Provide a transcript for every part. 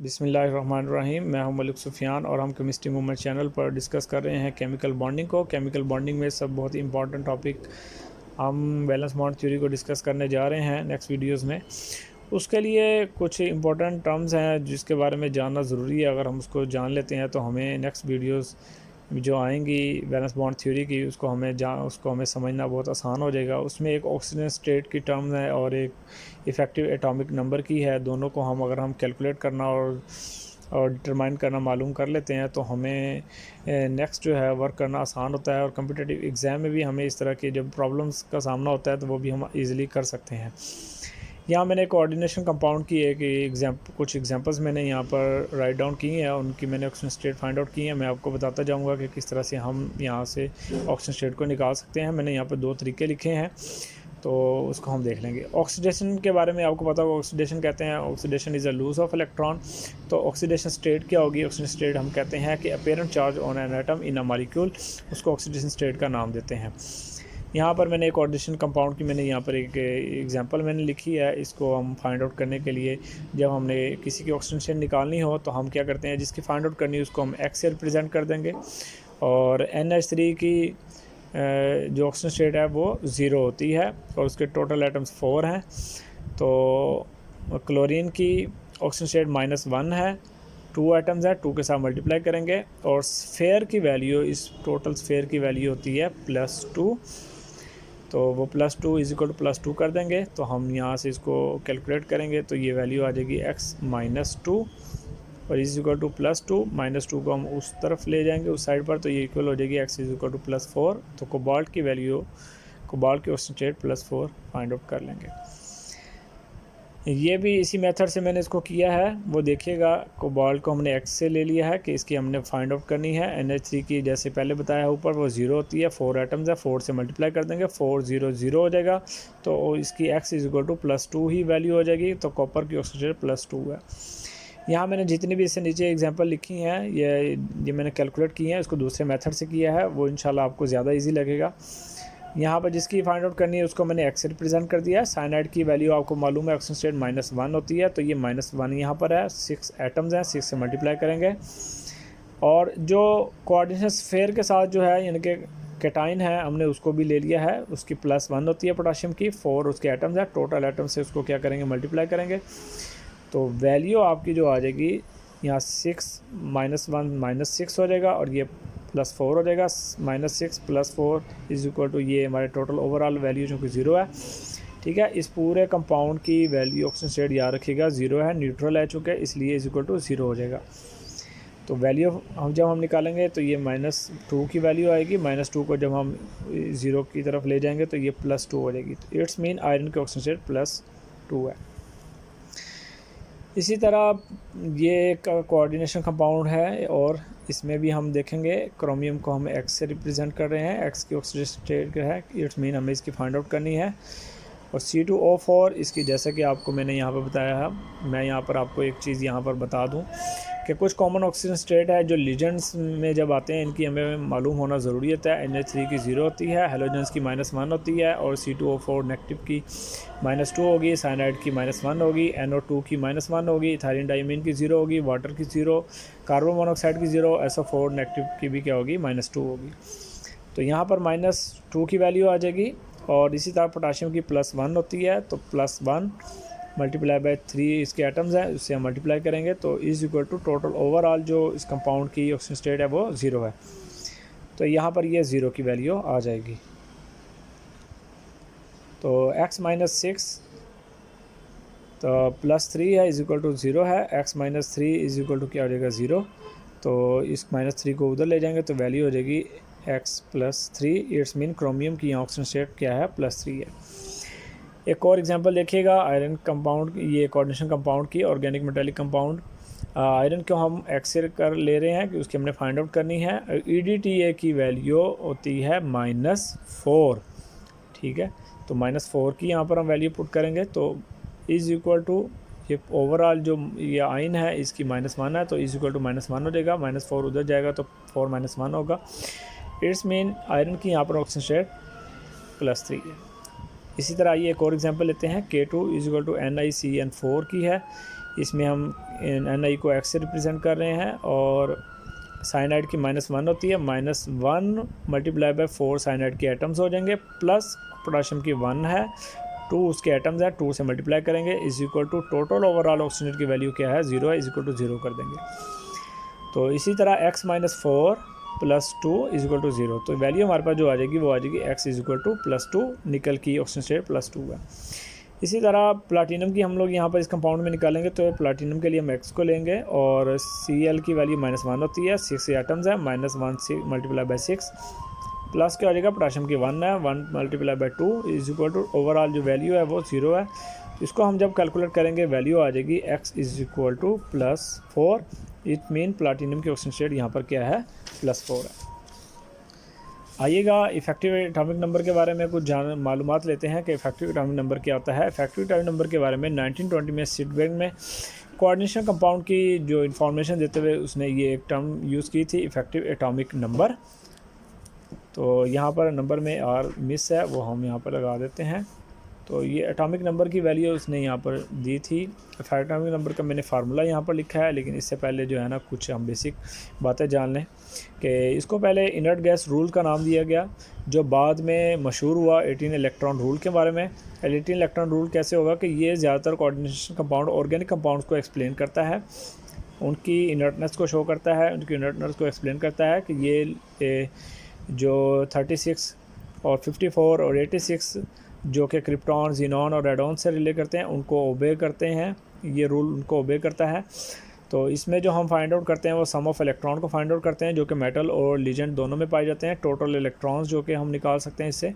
बिस्मिल्लाहिर्रहमानिर्रहीम। मैं हूं मलिक सुफ़ियान और हम केमिस्ट्री मूवमेंट चैनल पर डिस्कस कर रहे हैं केमिकल बॉन्डिंग को। केमिकल बॉन्डिंग में सब बहुत ही इंपॉर्टेंट टॉपिक हम वैलेंस बॉन्ड थ्योरी को डिस्कस करने जा रहे हैं नेक्स्ट वीडियोस में। उसके लिए कुछ इंपॉर्टेंट टर्म्स हैं जिसके बारे में जानना ज़रूरी है। अगर हम उसको जान लेते हैं तो हमें नेक्स्ट वीडियोस जो आएंगी वैलेंस बॉन्ड थ्योरी की उसको हमें समझना बहुत आसान हो जाएगा। उसमें एक ऑक्सीजन स्टेट की टर्म है और एक इफ़ेक्टिव एटॉमिक नंबर की है। दोनों को अगर हम कैलकुलेट करना और डिटरमाइन करना मालूम कर लेते हैं तो हमें नेक्स्ट जो है वर्क करना आसान होता है। और कम्पिटिटिव एग्ज़ाम में भी हमें इस तरह की जब प्रॉब्लम्स का सामना होता है तो वो भी हम ईज़िली कर सकते हैं। यहाँ मैंने कोऑर्डिनेशन कंपाउंड की कुछ एग्जांपल्स मैंने यहाँ पर राइट डाउन की हैं। उनकी मैंने ऑक्सीजन स्टेट फाइंड आउट की है। मैं आपको बताता जाऊँगा कि किस तरह से हम यहाँ से ऑक्सीजन स्टेट को निकाल सकते हैं। मैंने यहाँ पर 2 तरीके लिखे हैं तो उसको हम देख लेंगे। ऑक्सीडेशन के बारे में आपको पता होगा, ऑक्सीडेशन कहते हैं oxidation is a loss of electron. तो ऑक्सीडेशन स्टेट क्या होगी? ऑक्सीडेशन स्टेट हम कहते हैं कि apparent charge on an atom in a molecule, उसको ऑक्सीडेशन स्टेट का नाम देते हैं। यहाँ पर मैंने एक ऑक्सीडेशन कंपाउंड की मैंने यहाँ पर एक एग्जांपल मैंने लिखी है। इसको हम फाइंड आउट करने के लिए जब हमने किसी की ऑक्सीजन स्टेट निकालनी हो तो हम क्या करते हैं, जिसकी फाइंड आउट करनी है उसको हम एक्स से रिप्रेजेंट कर देंगे। और NH3 की जो ऑक्सीजन स्टेट है वो 0 होती है और उसके टोटल एटम्स 4 हैं। तो क्लोरीन की ऑक्सीजन स्टेट -1 है, 2 एटम्स है, 2 के साथ मल्टीप्लाई करेंगे और स्फेयर की वैल्यू, इस टोटल स्फेयर की वैल्यू होती है +2। तो वो +2 = +2 कर देंगे। तो हम यहाँ से इसको कैलकुलेट करेंगे तो ये वैल्यू आ जाएगी x - 2 और = +2 -2 को हम उस तरफ ले जाएंगे उस साइड पर, तो ये इक्वल हो जाएगी x = +4। तो कोबाल्ट की वैल्यू, कोबाल्ट की ऑक्सीजन स्टेट +4 फाइंड आउट कर लेंगे। ये भी इसी मेथड से मैंने इसको किया है, वो देखिएगा। कोबाल्ट को हमने x से ले लिया है कि इसकी हमने फाइंड आउट करनी है। NH3 की जैसे पहले बताया है ऊपर वो 0 होती है, 4 एटम्स है, 4 से मल्टीप्लाई कर देंगे, 4 0 0 हो जाएगा। तो इसकी x = +2 ही वैल्यू हो जाएगी। तो कॉपर की ऑक्सीजन स्टेट +2 है। यहाँ मैंने जितनी भी इससे नीचे एग्जांपल लिखी हैं ये मैंने कैलकुलेट की हैं, इसको दूसरे मेथड से किया है, वो इंशाल्लाह आपको ज़्यादा इजी लगेगा। यहाँ पर जिसकी फाइंड आउट करनी है उसको मैंने एक्स से रिप्रेजेंट कर दिया है। साइनाइड की वैल्यू आपको मालूम है ऑक्सीजन स्टेट -1 होती है, तो ये -1 यहाँ पर है। 6 एटम्स हैं, 6 से मल्टीप्लाई करेंगे। और जो कोऑर्डिनेशन स्फेयर के साथ जो है यानी कि कैटाइन है, हमने उसको भी ले लिया है, उसकी +1 होती है पोटाशियम की, 4 उसके एटम्स हैं, टोटल एटम्स से उसको क्या करेंगे, मल्टीप्लाई करेंगे। तो वैल्यू आपकी जो आ जाएगी यहाँ 6 - 1 -6 हो जाएगा और ये +4 हो जाएगा। -6 + 4 = ये हमारे टोटल ओवरऑल वैल्यू जो कि 0 है। ठीक है, इस पूरे कंपाउंड की वैल्यू ऑक्सीजन स्टेट याद रखिएगा 0 है, न्यूट्रल है चूँकि, इसलिए = 0 हो जाएगा। तो वैल्यू जब हम निकालेंगे तो ये -2 की वैल्यू आएगी। -2 को जब हम 0 की तरफ ले जाएंगे तो ये +2 हो जाएगी। तो इट्स मीन आयरन की ऑक्सीजन स्टेट +2 है। इसी तरह ये एक कोऑर्डिनेशन कंपाउंड है और इसमें भी हम देखेंगे क्रोमियम को हम x से रिप्रेजेंट कर रहे हैं। x की ऑक्सीजन स्टेट है, इट्स मीन हमें इसकी फाइंड आउट करनी है। और C2O4 इसकी, जैसे कि आपको मैंने यहाँ पर बताया है, मैं यहाँ पर आपको एक चीज़ यहाँ पर बता दूँ कि कुछ कॉमन ऑक्सीजन स्टेट है जो लीजेंड्स में जब आते हैं इनकी हमें मालूम होना ज़रूरी होता है। NH3 की 0 होती है, हेलोजेंस की -1 होती है और C2O4 नेगेटिव की -2 होगी, साइनाइड की -1 होगी, NO2 की -1 होगी, इथाइलिन डाइमीन की 0 होगी, वाटर की 0, कार्बन मोनोऑक्साइड की 0, SO4 नेगेटिव की भी क्या होगी, -2 होगी। तो यहाँ पर -2 की वैल्यू आ जाएगी। और इसी तरह पोटाशियम की +1 होती है, तो +1 × 3 इसके एटम्स हैं, उससे हम मल्टीप्लाई करेंगे तो = टोटल ओवरऑल जो इस कंपाउंड की ऑक्सीजन स्टेट है वो 0 है। तो यहाँ पर ये 0 की वैल्यू आ जाएगी। तो x - 6 तो +3 है = 0 है, x - 3 = क्या हो जाएगा, 0। तो इस -3 को उधर ले जाएंगे तो वैल्यू हो जाएगी x + 3। इट्स मीन क्रोमियम की ऑक्सीजन स्टेट क्या है, +3 है। एक और एग्जांपल देखिएगा आयरन कंपाउंड, ये कोऑर्डिनेशन कंपाउंड की, ऑर्गेनिक मेटालिक कंपाउंड। आयरन को हम एक्स से कर ले रहे हैं कि उसकी हमने फाइंड आउट करनी है। EDTA की वैल्यू होती है -4। ठीक है, तो -4 की यहाँ पर हम वैल्यू पुट करेंगे तो = ये ओवरऑल जो ये आयन है इसकी -1 है, तो = -1 हो जाएगा। -4 उधर जाएगा तो 4 - 1 होगा। इट्स मीन आयरन की यहाँ पर ऑक्सीजन स्टेट +3 है। इसी तरह आइए एक और एग्जांपल लेते हैं। K2 = NiCN4 की है। इसमें हम Ni को X से रिप्रेजेंट कर रहे हैं और साइनाइड की -1 होती है, -1 × 4 साइनाइड के एटम्स हो जाएंगे, प्लस पोटाशियम की 1 है, 2 उसके एटम्स है, 2 से मल्टीप्लाई करेंगे, is equal to total overall oxygen की वैल्यू क्या है, 0 है, इज इक्वल टू 0 कर देंगे। तो इसी तरह x - 4 + 2 = 0। तो वैल्यू हमारे पास जो आ जाएगी वो आ जाएगी x = +2, निकल की ऑक्सीजन स्टेट +2 है। इसी तरह प्लाटिनम की हम लोग यहाँ पर इस कंपाउंड में निकालेंगे, तो प्लाटिनम के लिए हम x को लेंगे और Cl की वैल्यू -1 होती है, 6 एटम्स है, -1 × 6 प्लस क्या हो जाएगा, पोटाशियम की 1 है, 1 × 2 इज इक्वल टू ओवरऑल जो वैल्यू है वो 0 है। इसको हम जब कैलकुलेट करेंगे वैल्यू आ जाएगी x = +4। इट मीन प्लाटिनम की ऑक्सीजन स्टेट यहाँ पर क्या है, +4 है। आइएगा इफेक्टिव एटॉमिक नंबर के बारे में कुछ मालूमात लेते हैं कि इफेक्टिव एटॉमिक नंबर क्या होता है। इफेक्टिव एटॉमिक नंबर के बारे में 1920 में सिडबर्ग में कोऑर्डिनेशन कंपाउंड की जो इन्फॉर्मेशन देते हुए उसने ये एक टर्म यूज़ की थी, इफेक्टिव एटॉमिक नंबर। तो यहाँ पर नंबर में आर मिस है, वो हम यहाँ पर लगा देते हैं। तो ये एटॉमिक नंबर की वैल्यू उसने यहाँ पर दी थी। एटॉमिक नंबर का मैंने फार्मूला यहाँ पर लिखा है, लेकिन इससे पहले जो है ना कुछ हम बेसिक बातें जान लें कि इसको पहले इनर्ट गैस रूल का नाम दिया गया, जो बाद में मशहूर हुआ 18 इलेक्ट्रॉन रूल के बारे में। 18 इलेक्ट्रॉन रूल कैसे होगा कि ये ज़्यादातर कोऑर्डिनेशन कंपाउंड ऑर्गेनिक कंपाउंड्स को एक्सप्लेन करता है, उनकी इनर्टनेस को शो करता है, उनकी इनर्टनेस को एक्सप्लेन करता है कि ये जो 36 और 54 और 86 जो कि क्रिप्टॉन, जीनॉन और रेडॉन से रिले करते हैं, उनको ओबे करते हैं, ये रूल उनको ओबे करता है। तो इसमें जो हम फाइंड आउट करते हैं वो सम ऑफ इलेक्ट्रॉन को फाइंड आउट करते हैं, जो कि मेटल और लीजेंड दोनों में पाए जाते हैं। टोटल इलेक्ट्रॉन्स जो कि हम निकाल सकते हैं इससे।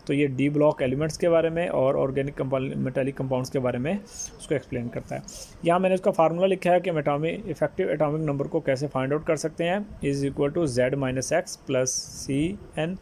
तो ये डी ब्लॉक एलिमेंट्स के बारे में और ऑर्गेनिक मेटालिक कंपाउंड्स के बारे में उसको एक्सप्लेन करता है। यहाँ मैंने उसका फार्मूला लिखा है कि इफेक्टिव एटॉमिक नंबर को कैसे फाइंड आउट कर सकते हैं, is equal to Z - x + CN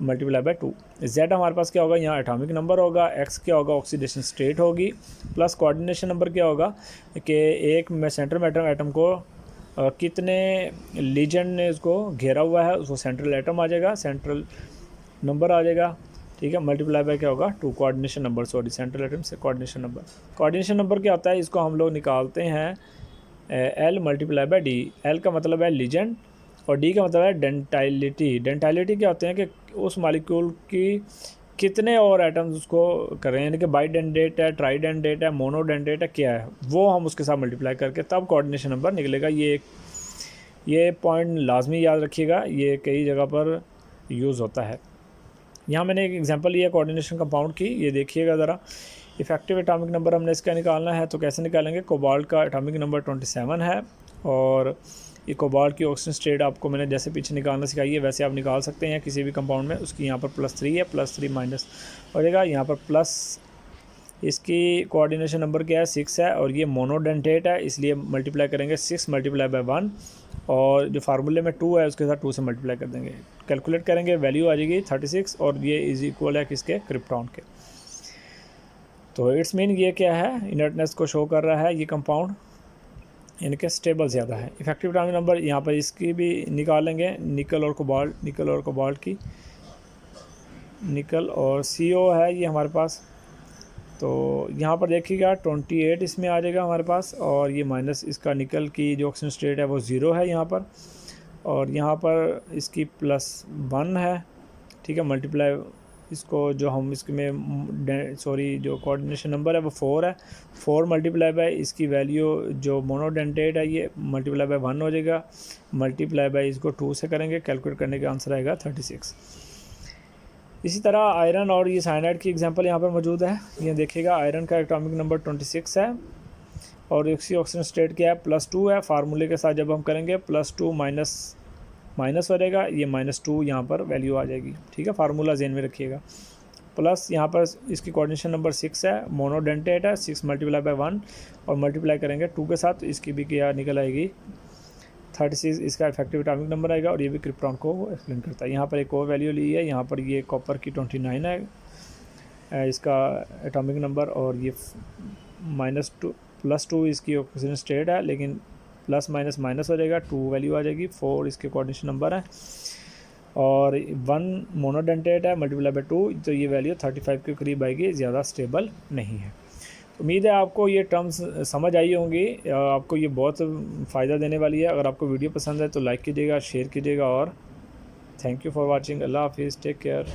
× 2। Z हमारे पास क्या होगा, यहाँ एटॉमिक नंबर होगा, x क्या होगा, ऑक्सीडेशन स्टेट होगी, प्लस कोऑर्डिनेशन नंबर क्या होगा कि एक सेंट्रल मैटर एटम को कितने लीजेंड ने उसको घेरा हुआ है, उसको सेंट्रल एटम आ जाएगा, सेंट्रल नंबर आ जाएगा, ठीक है, मल्टीप्लाई क्या होगा 2 coordination number, sorry central atom से कोऑर्डिनेशन नंबर। कोऑर्डिनेशन नंबर क्या होता है, इसको हम लोग निकालते हैं L × D। L का मतलब है लीजेंड और D का मतलब है डेंटाइलिटी। डेंटाइलिटी क्या होते हैं कि उस मॉलिक्यूल की कितने और एटम्स उसको कर रहे हैं, यानी कि बाइडेंडेट है, ट्राइडेंडेट है, मोनोडेंडेट है, क्या है, वो हम उसके साथ मल्टीप्लाई करके तब कोऑर्डिनेशन नंबर निकलेगा। ये पॉइंट लाजमी याद रखिएगा, ये कई जगह पर यूज़ होता है। यहाँ मैंने एक एग्जांपल लिया कोऑर्डिनेशन कंपाउंड की, ये देखिएगा ज़रा। इफेक्टिव एटॉमिक नंबर हमने इसका निकालना है, तो कैसे निकालेंगे। कोबाल्ट का एटॉमिक नंबर 27 है और ये कोबाल्ट की ऑक्सीजन स्टेट आपको मैंने जैसे पीछे निकालना सिखाई है वैसे आप निकाल सकते हैं किसी भी कंपाउंड में। उसकी यहाँ पर +3 है, +3 माइनस हो जाएगा, यहाँ पर प्लस इसकी कोऑर्डिनेशन नंबर क्या है 6 है और ये मोनोडेंटेट है, इसलिए मल्टीप्लाई करेंगे 6 × 1 और जो फार्मूले में 2 है उसके साथ 2 से मल्टीप्लाई कर देंगे, कैलकुलेट करेंगे, वैल्यू आ जाएगी 36 और ये इज इक्वल है किसके, क्रिप्टॉन के। तो इट्स मीन ये क्या है, इनर्टनेस को शो कर रहा है ये कंपाउंड, इनके स्टेबल ज़्यादा है। इफेक्टिव एटॉमिक नंबर यहाँ पर इसकी भी निकालेंगे, निकल और कोबाल्ट की, निकल और CO है ये हमारे पास। तो यहाँ पर देखिएगा 28 इसमें आ जाएगा हमारे पास और ये माइनस इसका निकल की जो ऑक्सीजन स्टेट है वो 0 है यहाँ पर, और यहाँ पर इसकी +1 है, ठीक है, मल्टीप्लाई इसको जो हम इसमें जो कोऑर्डिनेशन नंबर है वो 4 है, 4 × इसकी वैल्यू जो मोनोडेंटेट है ये ×1 हो जाएगा, मल्टीप्लाई इसको 2 से करेंगे, कैलकुलेट करने का आंसर आएगा 36। इसी तरह आयरन और ये साइनाइड की एग्जांपल यहाँ पर मौजूद है। ये देखिएगा आयरन का एटॉमिक नंबर 26 है और इसकी ऑक्सीजन स्टेट क्या है, +2 है। फार्मूले के साथ जब हम करेंगे +2 माइनस हो जाएगा, ये -2 यहाँ पर वैल्यू आ जाएगी, ठीक है, फार्मूला ज़हन में रखिएगा। प्लस यहाँ पर इसकी कोऑर्डिनेशन नंबर 6 है, मोनोडेंटेट है, 6 × 1 और मल्टीप्लाई करेंगे 2 के साथ, इसकी भी क्या निकल आएगी 36, इसका इफेक्टिव एटॉमिक नंबर आएगा और ये भी क्रिप्टॉन को एक्सप्लेन करता है। यहाँ पर एक और वैल्यू ली है, यहाँ पर ये कॉपर की 29 है इसका एटॉमिक नंबर और ये +2 इसकी ऑक्सीजन स्टेट है, लेकिन प्लस माइनस हो जाएगा, 2 वैल्यू आ जाएगी, 4 इसके कोऑर्डिनेशन नंबर है और 1 मोनोडेंटेट है मल्टीप्लाई बाय 2, तो ये वैल्यू 35 के करीब आएगी, ज़्यादा स्टेबल नहीं है। उम्मीद है आपको ये टर्म्स समझ आई होंगी, आपको ये बहुत फ़ायदा देने वाली है। अगर आपको वीडियो पसंद है तो लाइक कीजिएगा, शेयर कीजिएगा, और थैंक यू फॉर वाचिंग। अल्लाह हाफिज़, टेक केयर।